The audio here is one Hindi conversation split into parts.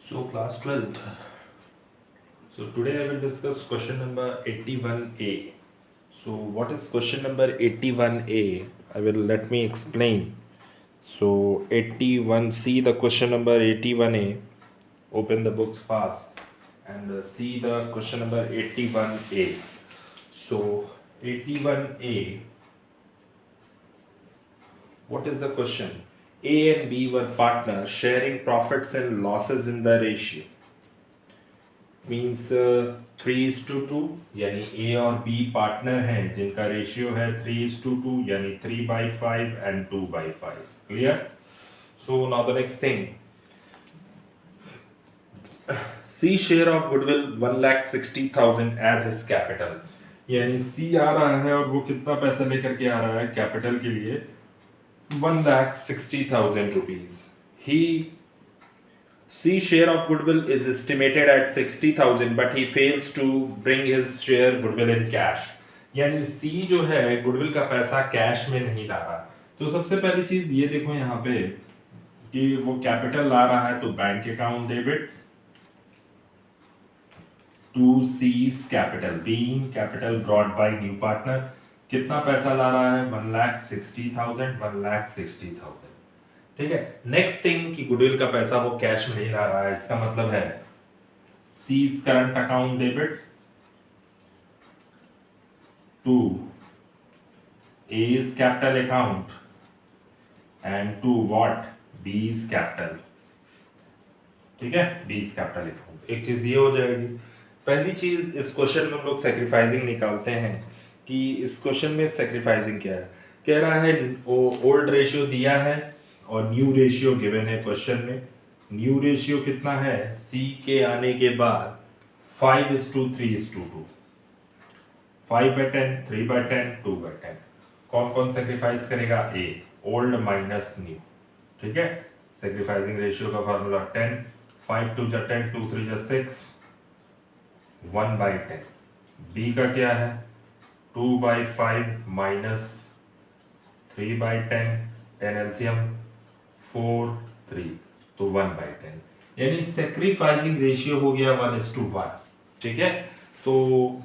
So class 12th. So today I will discuss question number 81A. So what is question number 81A? I will let me explain. So 81, see the question number 81A. Open the books fast and see the question number 81A. So 81A, what is the question? A and B were partners sharing profits and losses in the ratio. Means 3:2 यानी ए और बी पार्टनर हैं जिनका रेशियो है 3:2 यानी 3/5 and 2/5. Clear? So now the next thing, C share of goodwill 1,60,000 as his capital. यानी सी आ रहा है और वो कितना पैसा लेकर के आ रहा है कैपिटल के लिए 1,60,000 rupees. He C share of goodwill is estimated at 60,000 but he fails to bring his share goodwill in cash. यानी C जो है गुडविल का पैसा कैश में नहीं ला रहा. तो सबसे पहली चीज ये देखो यहाँ पे कि वो कैपिटल ला रहा है तो bank account debit to C's capital, being capital brought by new partner. कितना पैसा ला रहा है 1,60,000, 1,60,000. ठीक है. नेक्स्ट थिंग कि गुडविल का पैसा वो कैश में नहीं ला रहा है, इसका मतलब है C's current account debit to A's capital account and to what B's capital. ठीक है, बीज कैपिटल अकाउंट. एक चीज ये हो जाएगी. पहली चीज इस क्वेश्चन में हम लोग सैक्रिफाइसिंग निकालते हैं कि इस क्वेश्चन में सैक्रिफाइसिंग क्या है. कह रहा है ओल्ड रेशियो दिया है और न्यू रेशियो गिवन है क्वेश्चन में. न्यू रेशियो कितना है C के आने के बाद 5:3:2. 5/10, 3/10, 2/10. कौन कौन सेक्रीफाइस करेगा? A, old minus new. ठीक है. सेक्रीफाइसिंग रेशियो का फॉर्मूला 10, 5 2 जा 10, 2 3 जा 6, 1/10. B का क्या है 2/5 माइनस 3/10, 10 एलसीएम 4 3, तो 1/10. यानी सेक्रीफाइसिंग रेशियो हो गया 1:1. ठीक है. तो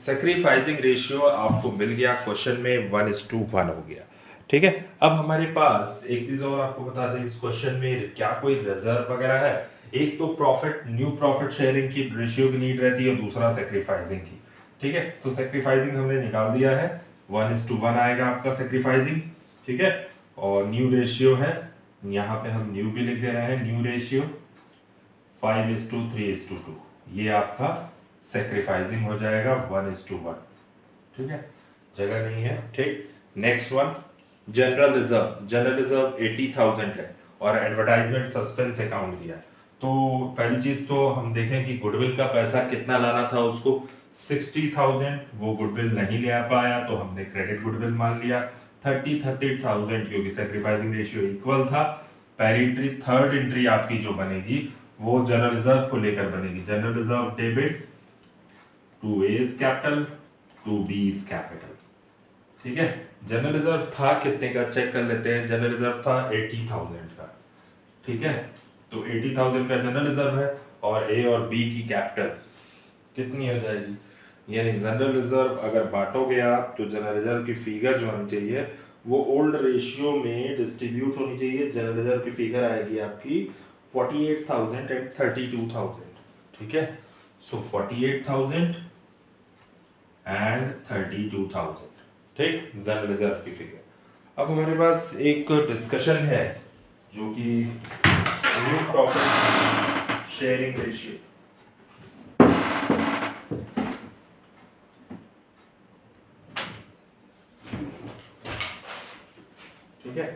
सेक्रीफाइसिंग रेशियो आपको मिल गया क्वेश्चन में 1:1 हो गया. ठीक है. अब हमारे पास एक चीज और आपको बता दें, इस क्वेश्चन में क्या कोई रिजर्व वगैरह है? एक तो प्रॉफिट, न्यू प्रॉफिट शेयरिंग की रेशियो की नीड रहती है, दूसरा सेक्रीफाइसिंग की. ठीक है. तो सेक्रीफाइसिंग हमने निकाल दिया है, 1:1 आएगा आपका सेक्रीफाइसिंग. ठीक है. और न्यू रेशियो है, यहाँ पे हम न्यू भी लिख दे रहे हैं, न्यू रेशियो 5:3:2. ये आपका सेक्रीफाइसिंग हो जाएगा 1:1. ठीक है, जगह नहीं है. ठीक. Next one, general reserve. General reserve 80,000 है और एडवर्टाइजमेंट सस्पेंस अकाउंट दिया है. तो पहली चीज तो हम देखें कि गुडविल का पैसा कितना लाना था उसको 60,000. वो गुडविल नहीं ले आ पाया तो हमने क्रेडिट गुडविल मान लिया 30,000 क्योंकि सेक्रीफाइसिंग रेशियो इक्वल था. पहली एंट्री, थर्ड एंट्री आपकी जो बनेगी वो जनरल रिजर्व को लेकर बनेगी. General reserve debit to A's capital to B's capital. ठीक है. जनरल रिजर्व था कितने का चेक कर लेते हैं. जनरल रिजर्व था 80,000 का. ठीक है. तो 80,000 का जनरल रिजर्व है और ए और बी की कैपिटल कितनी हो जाएगी. यानी जनरल रिजर्व अगर बांटोगे आप तो जनरल रिजर्व की फिगर जो आनी चाहिए वो ओल्ड रेशियो में डिस्ट्रीब्यूट होनी चाहिए. जनरल रिजर्व की फिगर आएगी आपकी 48,000 एंड 32,000. ठीक है. सो 48,000 एंड 32,000. ठीक, जनरल रिजर्व की फिगर. अब हमारे पास एक डिस्कशन है जो कि न्यू प्रॉफिट शेयरिंग रेशियो. ठीक है.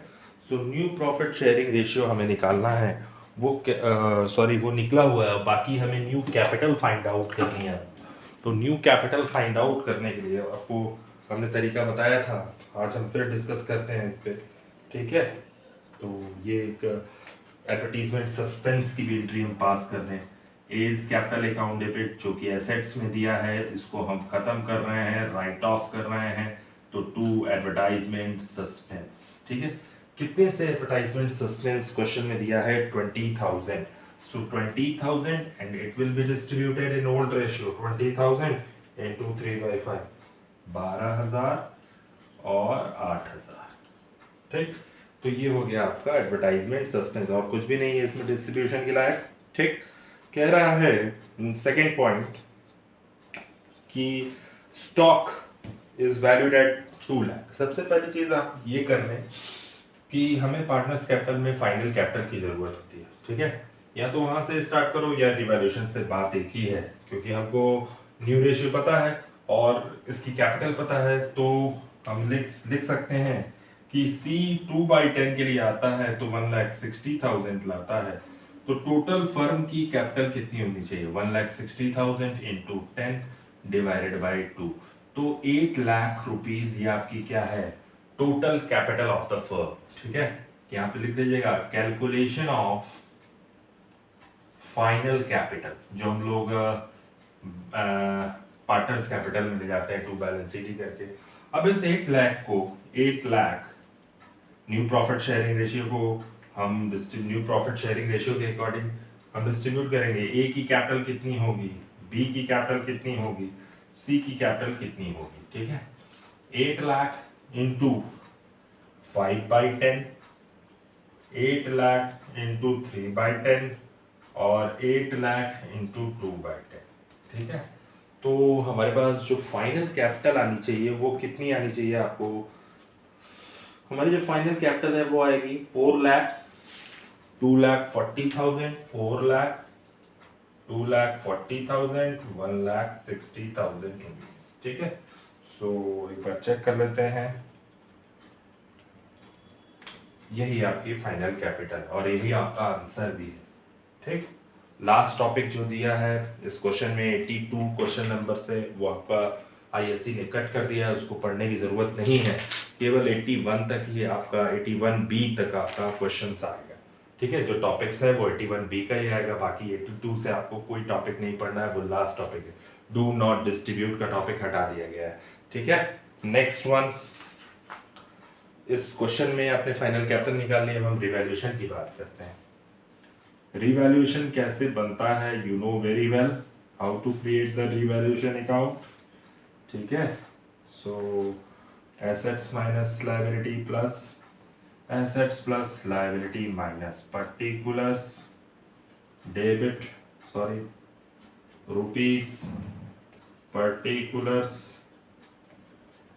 So new profit sharing ratio हमें निकालना है. वो वो निकला हुआ है, बाकी हमें न्यू कैपिटल फाइंड आउट करनी है. तो न्यू कैपिटल फाइंड आउट करने के लिए आपको हमने तरीका बताया था, आज हम फिर डिस्कस करते हैं इस पे. ठीक है. तो ये एक एडवर्टीजमेंट सस्पेंस की भी एंट्री हम पास कर रहे हैं. एज कैपिटल अकाउंट डेबिट जो कि एसेट्स में दिया है इसको हम खत्म कर रहे हैं, राइट ऑफ कर रहे हैं. तो टू एडवर्टाइजमेंट सस्पेंस. ठीक है. कितने से एडवर्टाइजमेंट सस्पेंस क्वेश्चन में दिया है 20,000. So 20,000 and it will be distributed in old ratio 20,000 into 3/5 12,000 और 8,000। ठीक, तो ये हो गया आपका एडवर्टाइजमेंट सस्पेंस और कुछ भी नहीं है इसमें डिस्ट्रीब्यूशन के लायक। ठीक, कह रहा है सेकेंड पॉइंट कि stock is valued at 2 lakh. सबसे पहली चीज आप ये कर लें कि हमें पार्टनर्स कैपिटल में फाइनल कैपिटल की जरूरत होती है। ठीक है, या तो वहां से स्टार्ट करो या रिवैल्यूएशन से, बात एक ही है, क्योंकि हमको न्यू रेशियो पता है और इसकी कैपिटल पता है, तो हम लिख सकते हैं कि C 2/10 के लिए आता है तो 1,60,000 लाता है, तो टोटल फर्म की कैपिटल कितनी होनी चाहिए 1,60,000 इंटू 10 डिवाइडेड बाई 2, तो 8 लाख रुपीज ये आपकी क्या है total capital of the firm. ठीक है, यहाँ पे लिख लीजिएगा कैलकुलेशन ऑफ फाइनल कैपिटल, जो हम लोग पार्टनर्स कैपिटल में ले जाते हैं टू बैलेंस शीट करके। अब इस 8 लाख को 8 lakh new profit sharing ratio को हम न्यू प्रॉफिट शेयरिंग रेशियो के अकॉर्डिंग हम डिस्ट्रीब्यूट करेंगे। ए की कैपिटल कितनी होगी, बी की कैपिटल कितनी होगी, सी की कैपिटल कितनी होगी। ठीक है, 8 लाख इंटू 5/10, 8 लाख इंटू 3/10 और 8 लाख इंटू 2/10। ठीक है, तो हमारे पास जो फाइनल कैपिटल आनी चाहिए वो कितनी आनी चाहिए आपको, हमारी जो फाइनल कैपिटल है वो आएगी 4 लाख 2,40,000, 4 लाख 2,40,000, 1,60,000 रुपीज। ठीक है, सो एक बार चेक कर लेते हैं, यही आपकी फाइनल कैपिटल और यही आपका आंसर भी है। ठीक, लास्ट टॉपिक जो दिया है इस क्वेश्चन में 82 क्वेश्चन नंबर से, वो आपका आईएससी ने कट कर दिया है, उसको पढ़ने की जरूरत नहीं है, केवल 81 तक ही आपका 81B तक आपका क्वेश्चन आएगा। ठीक है, जो टॉपिक्स है वो 81B का ही आएगा, बाकी 82 से आपको कोई टॉपिक नहीं पढ़ना है, वो लास्ट टॉपिक है। डू नॉट डिस्ट्रीब्यूट का टॉपिक हटा दिया गया है। ठीक है, नेक्स्ट वन, इस क्वेश्चन में आपने फाइनल कैपिटल निकाल लिया, हम रिवैल्यूएशन की बात करते हैं। रिवैल्यूएशन कैसे बनता है, you know very well how to create the revaluation account. ठीक है, so assets minus liability plus assets plus liability minus particulars debit sorry rupees particulars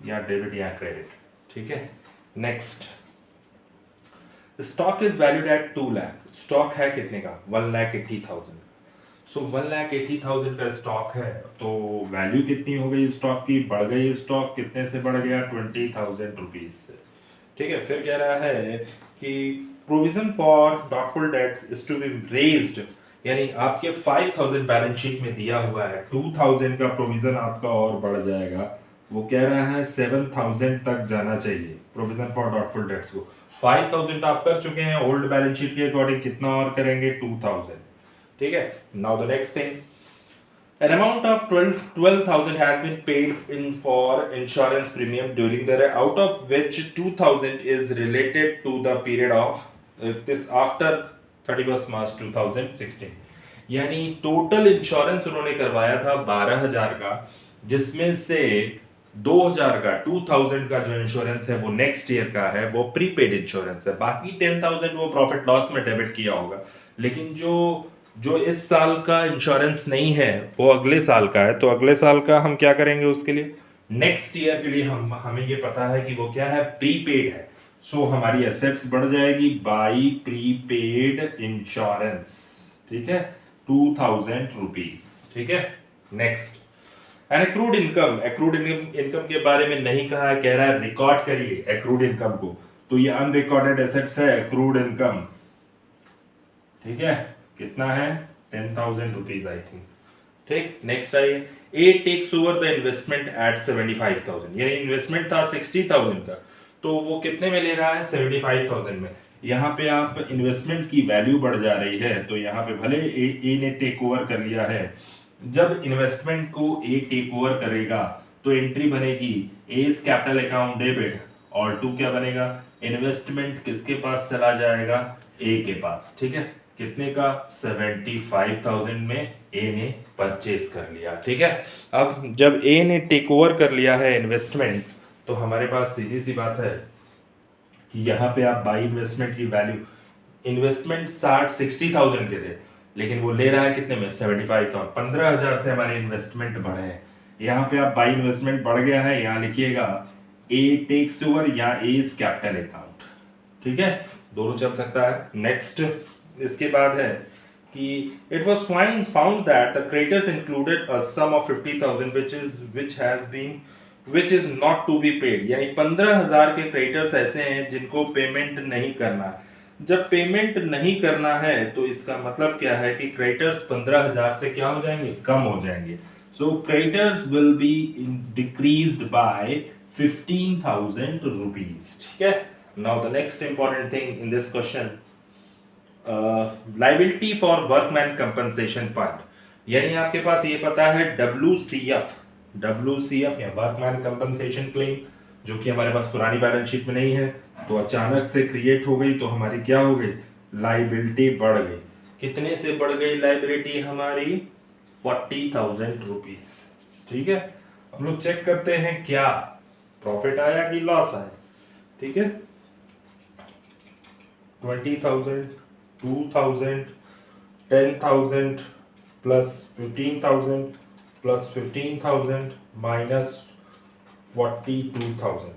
या डेबिट या क्रेडिट। ठीक है, next, stock is valued at 2 lakh. Stock है कितने का 1,80,000। सो 1,80,000 का स्टॉक है, तो वैल्यू कितनी हो गई स्टॉक की, बढ़ गई स्टॉक, कितने से बढ़ गया 20,000 रुपीज से। ठीक है, फिर कह रहा है कि provision for doubtful debts is to be raised, यानी आपके 5,000 बैलेंस शीट में दिया हुआ है, 2,000 का प्रोविजन आपका और बढ़ जाएगा, वो कह रहा है 7,000 तक जाना चाहिए प्रोविजन फॉर डॉटफुल डेट्स को। 5,000 आप कर चुके हैं, ओल्ड बैलेंस शीट के अकॉर्डिंग कितना और करेंगे 2,000। ठीक है, now the next thing, an amount of 12,000 has been paid in for insurance premium during the year, out of which 2,000 is related to the period of this after 31st March 2016। यानी टोटल इंश्योरेंस उन्होंने करवाया था 12,000 का, जिसमें से 2,000 का 2,000 का जो इंश्योरेंस है वो नेक्स्ट ईयर का है, वो प्रीपेड इंश्योरेंस है, बाकी 10,000 वो प्रॉफिट लॉस में डेबिट किया होगा। लेकिन जो इस साल का इंश्योरेंस नहीं है वो अगले साल का है, तो अगले साल का हम क्या करेंगे उसके लिए, नेक्स्ट ईयर के लिए हमें ये पता है कि वो क्या है प्रीपेड है, सो हमारी एसेट्स बढ़ जाएगी बाई प्रीपेड इंश्योरेंस। ठीक है, 2,000 रुपीज। ठीक है, next, an accrued income. Accrued income के बारे में नहीं कहा है, कह रहा है रिकॉर्ड करिए एक्रूड इनकम को, तो ये अनरिकॉर्डेड एसेट्स है एक्रूड इनकम। ठीक है, कितना है 10,000 रुपीज आई थिंक। ठीक, नेक्स्ट आइए, A takes over the investment at 75,000, यानी इन्वेस्टमेंट था 60,000 का, तो वो कितने में ले रहा है 75,000 में। यहाँ पे आप इन्वेस्टमेंट की वैल्यू बढ़ जा रही है, तो यहाँ पे भले ए ने टेक ओवर कर लिया है, जब इन्वेस्टमेंट को ए टेक ओवर करेगा तो एंट्री बनेगी एज कैपिटल अकाउंट डेबिट, और 2 क्या बनेगा, इन्वेस्टमेंट किसके पास चला जाएगा, ए के पास। ठीक है, कितने का 75,000 में ए ने परचेज कर लिया। ठीक है, अब जब ए ने टेक ओवर कर लिया है इन्वेस्टमेंट, तो हमारे पास सीधी सी बात है कि यहाँ पे आप बाई इन्वेस्टमेंट की वैल्यू, इन्वेस्टमेंट 60,000 के थे, लेकिन वो ले रहा है कितने में 75,000, 15,000 से हमारे इन्वेस्टमेंट बढ़े हैं। यहाँ पे आप बाई इन्वेस्टमेंट बढ़ गया है, यहाँ लिखिएगा ए टेक्स ओवर या ए इज कैपिटल अकाउंट। ठीक है, दोनों चल सकता है। नेक्स्ट इसके बाद है कि it was found that the creditors included a sum of 50,000 which is not to be paid, यानी 15,000 के क्रेडिटर्स ऐसे हैं जिनको पेमेंट नहीं करना। जब पेमेंट नहीं करना है तो इसका मतलब क्या है कि क्रेडिटर्स 15,000 से क्या हो जाएंगे, कम हो जाएंगे। So creditors will be decreased bye 15,000 rupees. ठीक है, now the next important thing in this question, liability for workman compensation fund, यानी आपके पास ये पता है WCF या वर्कमैन कंपनसेशन क्लेम, जो कि हमारे पास पुरानी बैलेंस शीट में नहीं है, तो अचानक से क्रिएट हो गई, तो हमारी क्या हो गई, लाइबिलिटी बढ़ गई। कितने से बढ़ गई लाइबिलिटी हमारी, 40,000 रुपीज। ठीक है, हम लोग चेक करते हैं क्या प्रॉफिट आया कि लॉस आया। ठीक है, 20,000, 2,000, 10,000 प्लस 15,000 प्लस 15,000 माइनस 42,000,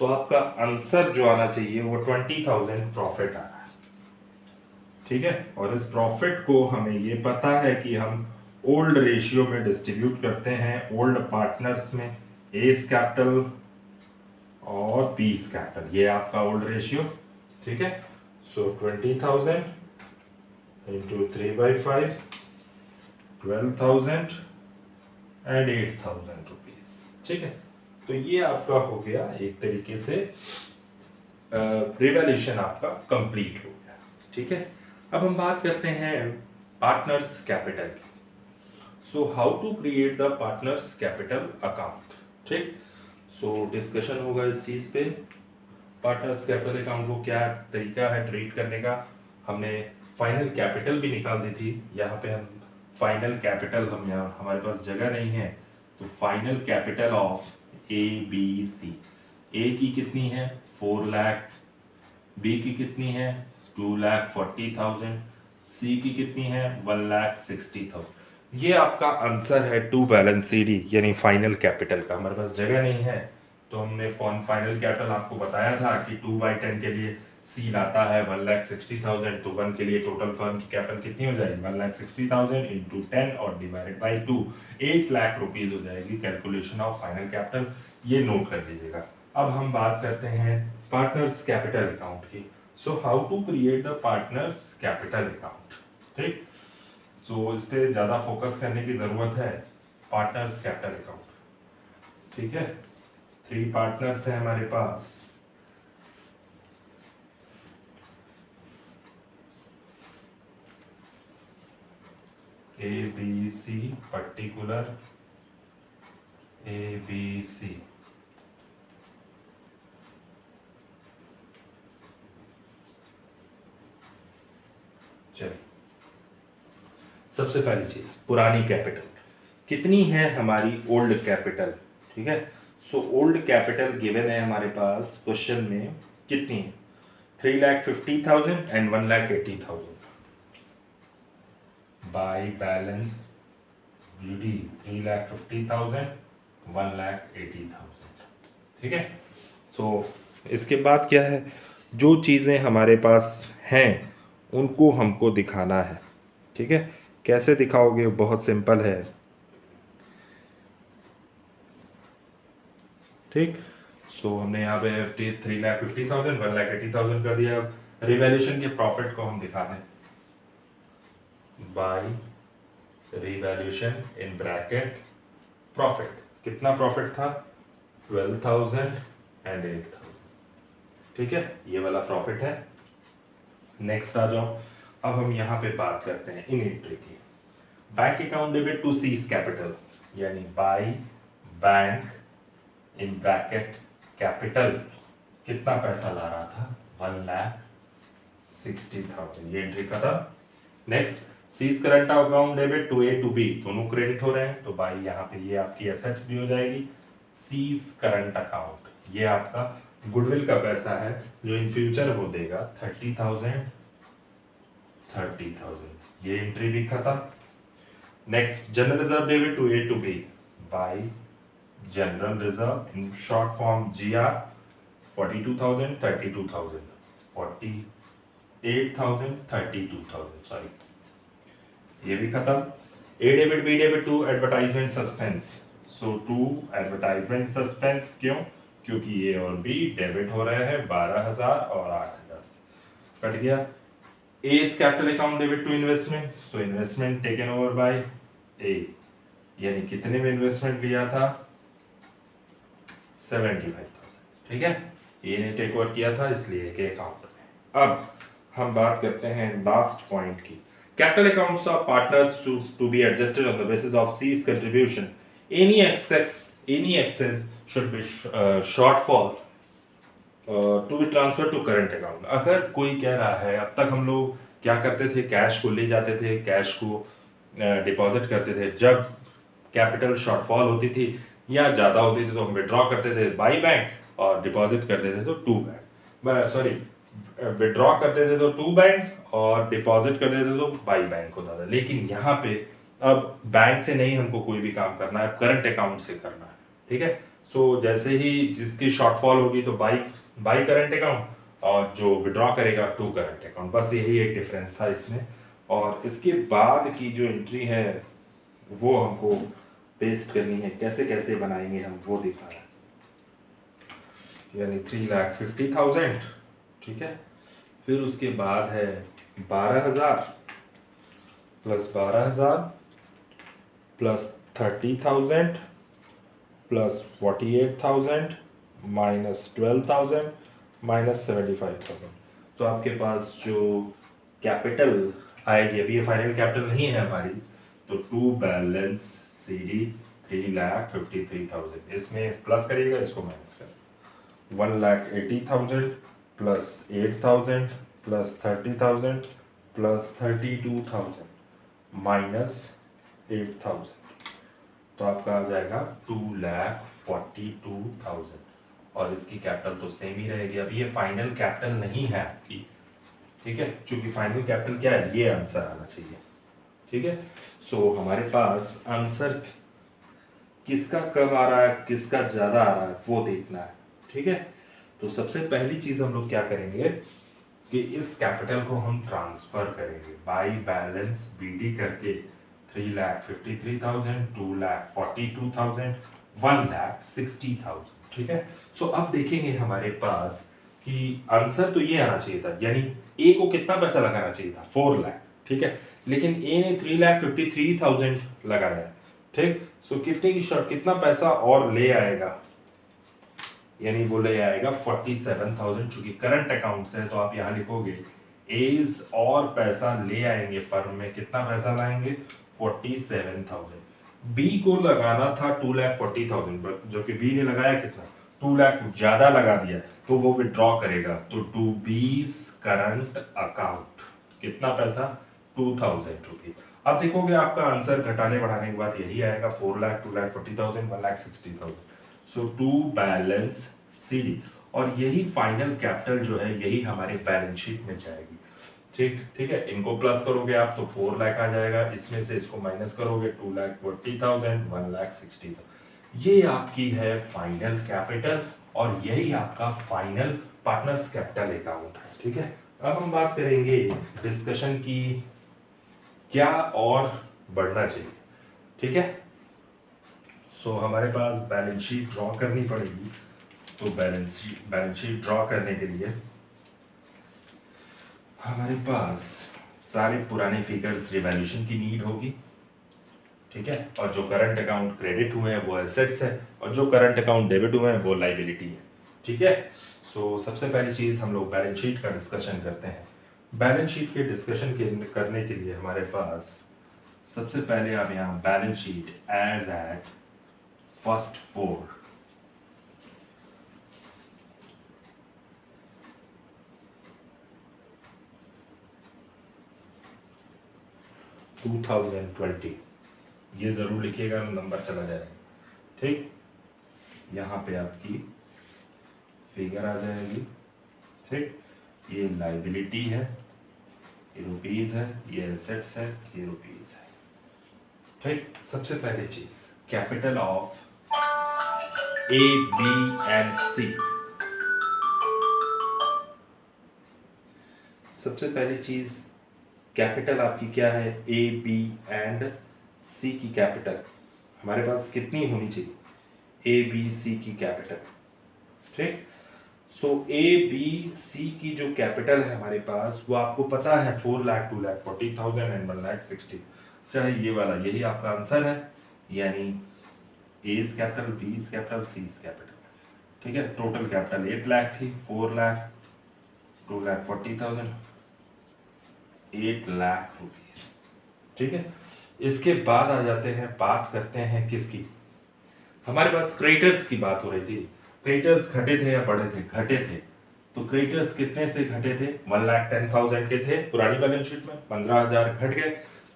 तो आपका आंसर जो आना चाहिए वो 20,000 प्रॉफिट आ रहा है। ठीक है, और इस प्रॉफिट को हमें ये पता है कि हम ओल्ड रेशियो में डिस्ट्रीब्यूट करते हैं, ओल्ड पार्टनर्स में, एस कैपिटल और बीस कैपिटल, ये आपका ओल्ड रेशियो। ठीक है, सो 20,000 इंटू 3/5, 12,000 एंड 8,000 रुपीज। ठीक है, तो ये आपका हो गया एक तरीके से रिवैल्यूएशन आपका कंप्लीट हो गया। ठीक है, अब हम बात करते हैं पार्टनर्स कैपिटल की। So how to create the partners capital account. ठीक, सो डिस्कशन होगा इस चीज पे, पार्टनर्स कैपिटल अकाउंट को क्या तरीका है ट्रीट करने का। हमने फाइनल कैपिटल भी निकाल दी थी, यहाँ पे हम फाइनल कैपिटल, हम यहाँ हमारे पास जगह नहीं है, तो फाइनल कैपिटल ऑफ ABC, ए की कितनी है 4 लाख, बी की कितनी है 2,40,000, सी की कितनी है 1,60,000। ये आपका आंसर है टू बैलेंस CD, यानी फाइनल कैपिटल का। हमारे पास जगह नहीं है, तो हमने फाइनल कैपिटल आपको बताया था कि 2/10 के लिए सी लाता है 1,60,000, तो 1 के लिए टोटल फर्म की कैपिटल कितनी हो जाएगी 1,60,000 इंटू 10 और डिवाइडेड बाई 2, 8 लाख रुपीज हो जाएगी कैलकुलेशन ऑफ फाइनल कैपिटल। ये नोट कर लीजिएगा। अब हम बात करते हैं पार्टनर्स कैपिटल अकाउंट की। So how to create the partners capital account. ठीक, सो इस पर ज़्यादा फोकस करने की ज़रूरत है, पार्टनर्स कैपिटल अकाउंट। ठीक है, 3 पार्टनर्स हैं हमारे पास, ABC पर्टिकुलर ABC। चलिए, सबसे पहली चीज पुरानी कैपिटल कितनी है हमारी, ओल्ड कैपिटल। ठीक है, सो ओल्ड कैपिटल गिवन है हमारे पास क्वेश्चन में, कितनी है 3,50,000 एंड 1,80,000 बाई बैलेंस BD 3,50,000, 1,80,000। ठीक है, सो इसके बाद क्या है, जो चीज़ें हमारे पास हैं उनको हमको दिखाना है। ठीक है, कैसे दिखाओगे, बहुत सिंपल है। ठीक, सो हमने यहाँ पे 3,50,000, 1,80,000 कर दिया। रिवैल्यूएशन के प्रॉफिट को हम दिखा दें by revaluation in bracket profit, कितना प्रॉफिट था 12,000 एंड 8,000। ठीक है, ये वाला प्रॉफिट है। नेक्स्ट आ जाओ, अब हम यहाँ पे बात करते हैं इन एंट्री की। Bank account debit to C's capital, यानी by bank in bracket capital कितना पैसा ला रहा था 1,60,000, ये एंट्री का था। Next, C's current account debit to A to B, दोनों क्रेडिट हो रहे हैं, तो बाई यहाँ पे ये आपकी एसेट्स भी हो जाएगी। सीज करंट अकाउंट, ये आपका गुडविल का पैसा है जो इन फ्यूचर वो देगा 30,000, 30,000, ये एंट्री भी खत्म। Next, general reserve debit to A to B by general reserve in short form GR 42,000, 32,000, 48,000, 32,000, sorry, ये भी खत्म। A debit B debit to advertisement suspense, so to advertisement suspense, क्यों? क्योंकि ए और बी डेबिट हो रहे हैं 12,000 और 8,000 से, कट गया। A is capital account debit to investment, so investment taken over by A, यानी कितने में इन्वेस्टमेंट लिया था? 75,000, ठीक है, ए ने टेक ओवर किया था इसलिए के अकाउंट में। अब हम बात करते हैं लास्ट पॉइंट की, capital accounts of partners to be adjusted on the basis of C's contribution, any excess should be shortfall to be transfer to current account. अगर कोई कह रहा है, अब तक हम लोग क्या करते थे, कैश को ले जाते थे, कैश को डिपॉजिट करते थे, जब कैपिटल शॉर्टफॉल होती थी या ज़्यादा होती थी तो हम विड्रॉ करते थे बाई बैंक और डिपॉजिट करते थे तो टू बैंक, सॉरी, विड्रॉ करते थे तो टू बैंक और डिपॉजिट करते थे तो बाई बैंक होता था। लेकिन यहाँ पे अब बैंक से नहीं हमको कोई भी काम करना है, करंट अकाउंट से करना है, ठीक है। सो जैसे ही जिसकी शॉर्टफॉल होगी तो बाई करंट अकाउंट, और जो विड्रॉ करेगा टू करंट अकाउंट, बस यही एक डिफरेंस था इसमें। और इसके बाद की जो एंट्री है वो हमको पेस्ट करनी है, कैसे कैसे बनाएंगे हम वो दिखाना है, यानी 3,50,000, ठीक है। फिर उसके बाद है 12,000 plus 12,000 plus 30,000 plus 48,000 minus 12,000 minus 75,000। तो आपके पास जो कैपिटल आएगी, अभी ये फाइनल कैपिटल नहीं है हमारी, तो टू बैलेंस CD 3,53,000, इसमें प्लस करिएगा, इसको माइनस कर 1,80,000 प्लस 8,000 प्लस 30,000 प्लस 32,000 माइनस 8,000, तो आपका आ जाएगा 2,42,000। और इसकी कैपिटल तो सेम ही रहेगी, अभी ये फाइनल कैपिटल नहीं है आपकी, ठीक है, क्योंकि फाइनल कैपिटल क्या है, ये आंसर आना चाहिए, ठीक है। सो हमारे पास आंसर किसका कम आ रहा है, किसका ज्यादा आ रहा है वो देखना है, ठीक है। तो सबसे पहली चीज हम लोग क्या करेंगे कि इस कैपिटल को हम ट्रांसफर करेंगे बाई बैलेंस BD करके 3,53,000, 2,42,000, 1,60,000, ठीक है। सो अब देखेंगे हमारे पास कि आंसर तो ये आना चाहिए था, यानी ए को कितना पैसा लगाना चाहिए था, 4 लाख, ठीक है, लेकिन ए ने 3,53,000 लगाया है, ठीक। सो कितने की शॉर्ट, कितना पैसा और ले आएगा, यानी वो ले आएगा 47,000, चूंकि करंट अकाउंट से है तो आप यहाँ लिखोगे एज और पैसा ले आएंगे, फर्म में कितना पैसा लाएंगे 47,000। बी को लगाना था 2,40,000, जो कि बी ने लगाया कितना 2 लाख, ज्यादा लगा दिया, तो वो विड्रॉ करेगा, तो टू बीज करंट अकाउंट कितना पैसा 2,000 रुपीज। अब देखोगे आपका आंसर घटाने बढ़ाने के बाद यही आएगा 4 लाख, 2,40,000, 1,60,000। सो टू बैलेंस CD, और यही फाइनल कैपिटल जो है यही हमारे बैलेंस शीट में जाएगी, ठीक, ठीक है। इनको प्लस करोगे आप तो 4 लाख आ जाएगा, इसमें से इसको माइनस करोगे 2,40,000, 1,60,000, ये आपकी है फाइनल कैपिटल और यही आपका फाइनल पार्टनर्स कैपिटल अकाउंट है, ठीक है। अब हम बात करेंगे डिस्कशन की, क्या और बढ़ना चाहिए, ठीक है। सो हमारे पास बैलेंस शीट ड्रॉ करनी पड़ेगी, तो बैलेंस शीट ड्रॉ करने के लिए हमारे पास सारे पुराने फिगर्स रिवैल्यूएशन की नीड होगी, ठीक है, और जो करंट अकाउंट क्रेडिट हुए हैं वो एसेट्स है और जो करंट अकाउंट डेबिट हुए हैं वो लाइबिलिटी है, ठीक है। सो सबसे पहली चीज हम लोग बैलेंस शीट का डिस्कशन करते हैं। बैलेंस शीट के डिस्कशन करने के लिए हमारे पास सबसे पहले आप यहाँ balance sheet as at first 4, 2020, ये ज़रूर लिखिएगा, नंबर चला जाएगा। ठीक, यहाँ पे आपकी फिगर आ जाएगी। ठीक, ये लाइबिलिटी है, ये रुपीज़ है, ये एसेट्स है, ये रुपीज़ है। ठीक, सबसे पहली चीज़ capital of A, B and C. सबसे पहली चीज़ कैपिटल आपकी क्या है, ए, बी एंड सी की कैपिटल हमारे पास कितनी होनी चाहिए, ए, बी, सी की कैपिटल। ठीक, सो ए, बी, सी की जो कैपिटल है हमारे पास वो आपको पता है 4 लाख, 2 लाख 40,000 एंड 1 लाख 60, चाहे ये वाला, यही आपका आंसर है, यानी A is capital, B is capital, C is capital. ठीक है, टोटल कैपिटल 8 लाख थी, 4 लाख, 2 लाख 40,000, 8 लाख रुपीज। ठीक है, इसके बाद आ जाते हैं, बात करते हैं किसकी, हमारे पास क्रेडिटर्स की बात हो रही थी। क्रेडिटर्स घटे थे या बढ़े थे, घटे थे। तो क्रेडिटर्स कितने से घटे थे, 1,10,000 के थे पुरानी बैलेंस शीट में, 15,000 घट गए।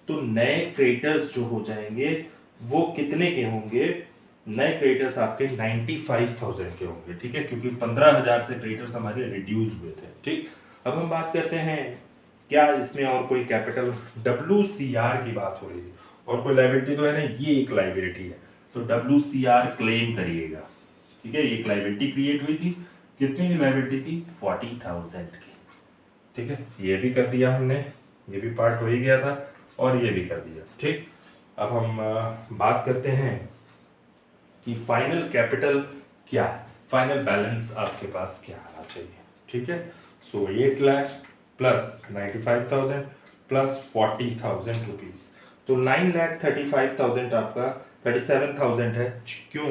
तो नए क्रेडिटर्स जो हो जाएंगे वो कितने के होंगे, नए क्रेडिटर्स आपके 95,000 के होंगे। ठीक है, क्योंकि 15,000 से क्रेडिटर्स हमारे रिड्यूस हुए थे। ठीक, अब हम बात करते हैं क्या इसमें और कोई कैपिटल, WCR की बात हो रही थी, और कोई लाइबिलिटी तो है ना, ये एक लाइबिलिटी है, तो WCR क्लेम करिएगा। ठीक है, एक लाइबिलिटी क्रिएट हुई थी, कितनी की लाइबिलिटी थी, 40,000 की। ठीक है, ये भी कर दिया हमने, ये भी पार्ट हो ही गया था, और ये भी कर दिया। ठीक, अब हम बात करते हैं कि फाइनल कैपिटल क्या है, फाइनल बैलेंस आपके पास क्या आना चाहिए। ठीक है, सो 8 लाख प्लस 95,000 प्लस 40,000 रुपीज, तो 9,35,000 आपका 37,000 है। क्यों,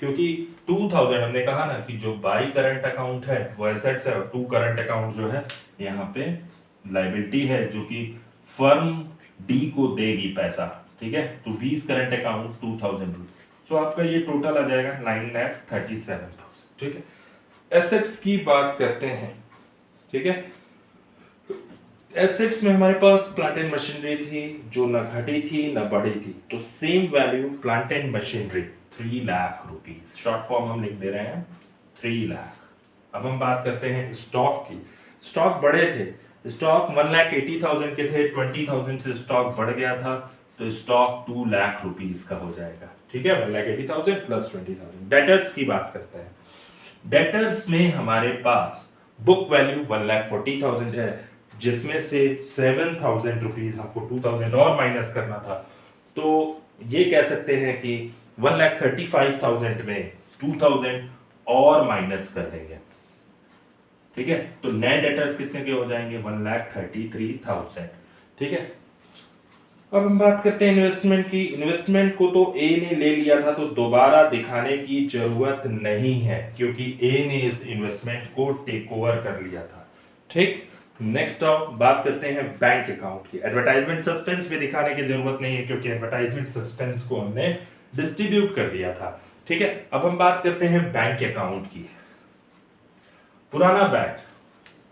क्योंकि 2,000 हमने कहा ना कि जो बाई करंट अकाउंट है वो एसेट्स है, और 2 करंट अकाउंट जो है यहाँ पे लाइबिलिटी है, जो कि फर्म डी को देगी पैसा। ठीक है, तो 20 करंट अकाउंट 2,000 रुपीज, सो आपका ये टोटल आ जाएगा 9,37,000। ठीक है, एसेट्स की बात करते हैं। ठीक है, एसेट्स में हमारे पास प्लांट एंड मशीनरी थी जो न घटी थी न बढ़ी थी, तो same value plant and machinery 3 lakh rupees, short form हम लिख दे रहे हैं 3 लाख। अब हम बात करते हैं स्टॉक की। स्टॉक बढ़े थे, स्टॉक 1,80,000 के थे, 20,000 से स्टॉक बढ़ गया था, तो स्टॉक 2 लाख रुपीज का हो जाएगा। ठीक है, 1,80,000 प्लस 20,000। डेटर्स की बात करते हैं। डेटर्स में हमारे पास बुक वैल्यू 1,40,000 है, जिसमें से 7,000 रुपीज हमको 2,000 और माइनस करना था, तो ये कह सकते हैं कि 1,35,000 में 2,000 और माइनस कर देंगे। ठीक है, तो नए डेटर्स कितने के हो जाएंगे, 1,33,000। ठीक है, अब हम बात करते हैं इन्वेस्टमेंट की। इन्वेस्टमेंट को तो ए ने ले लिया था, तो दोबारा दिखाने की जरूरत नहीं है, क्योंकि ए ने इस इन्वेस्टमेंट को टेक ओवर कर लिया था। ठीक, नेक्स्ट बात करते हैं बैंक अकाउंट की। एडवर्टाइजमेंट सस्पेंस में दिखाने की जरूरत नहीं है, क्योंकि एडवर्टाइजमेंट सस्पेंस को हमने डिस्ट्रीब्यूट कर दिया था। ठीक है, अब हम बात करते हैं बैंक अकाउंट की। पुराना बैंक,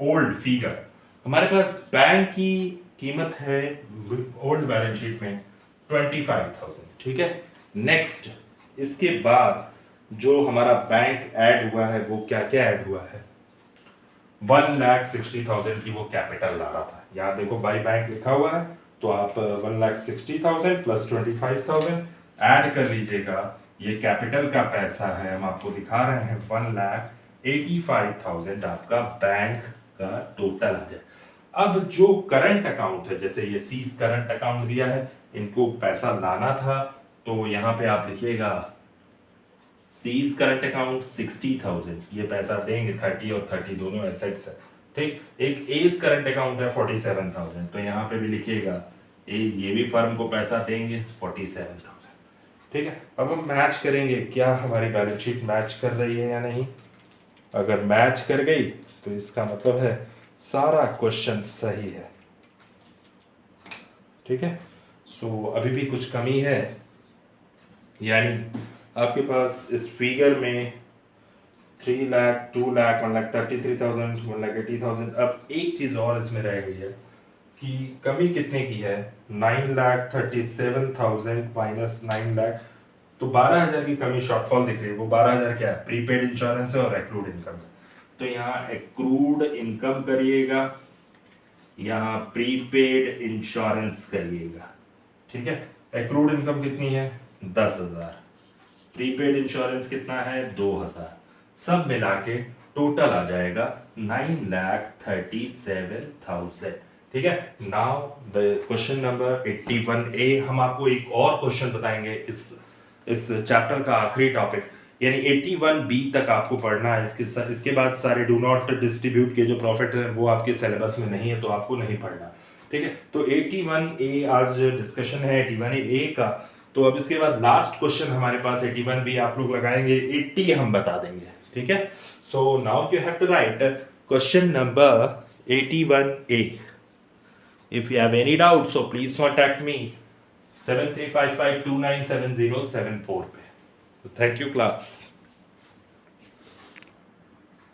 ओल्ड फिगर, हमारे पास बैंक की कीमत है ओल्ड बैलेंस शीट में 25,000। ठीक है, नेक्स्ट इसके बाद जो हमारा बैंक ऐड हुआ है वो क्या क्या ऐड हुआ है, 1,60,000 की वो कैपिटल ला रहा था। यहाँ देखो बाई बैंक लिखा हुआ है, तो आप 1,60,000 प्लस 25,000 ऐड कर लीजिएगा, ये कैपिटल का पैसा है, हम आपको दिखा रहे हैं 1,85,000 आपका बैंक का टोटल आ जाए। अब जो करंट अकाउंट है, जैसे ये सीज करंट अकाउंट दिया है, इनको पैसा लाना था, तो यहाँ पे आप लिखिएगा सीज करंट अकाउंट 60,000, ये पैसा देंगे, 30 और 30 दोनों एसेट्स है। ठीक, एक एज करंट अकाउंट है 47,000, तो यहाँ पे भी लिखिएगा ये भी फर्म को पैसा देंगे 47,000। ठीक है, अब हम मैच करेंगे, क्या हमारी बैलेंस शीट मैच कर रही है या नहीं। अगर मैच कर गई तो इसका मतलब है सारा क्वेश्चन सही है। ठीक है, सो अभी भी कुछ कमी है, यानी आपके पास इस फिगर में 3 लाख, 2 लाख, 1,33,000, 1,80,000। अब एक चीज और इसमें रह गई है, कि कमी कितने की है, 9,37,000 माइनस 9 लाख, तो 12,000 की कमी शॉर्टफॉल दिख रही है। वो 12,000 क्या है, प्रीपेड इंश्योरेंस है और एक्रूड इनकम है। तो यहाँ एक्रूड इनकम करिएगा, यहाँ प्रीपेड इंश्योरेंस करिएगा, ठीक है। एक्रूड इनकम कितनी है, 10,000, प्रीपेड इंश्योरेंस कितना है, 2,000, सब मिला के टोटल आ जाएगा 9,37,000, ठीक है। Now the question number 81A, हम आपको एक और क्वेश्चन बताएंगे इस चैप्टर का आखिरी टॉपिक, यानी 81B तक आपको पढ़ना है। इसके बाद सारे डू नॉट डिस्ट्रीब्यूट के जो प्रॉफिट है वो आपके सिलेबस में नहीं है, तो आपको नहीं पढ़ना, ठीक है। तो 81A आज डिस्कशन है 81A का। तो अब इसके बाद लास्ट क्वेश्चन हमारे पास 81B आप लोग लगाएंगे, 80 हम बता देंगे, ठीक है। So now you have to write question number 81A। If you have any doubt, so please contact me 7355297074 पे। Thank you class.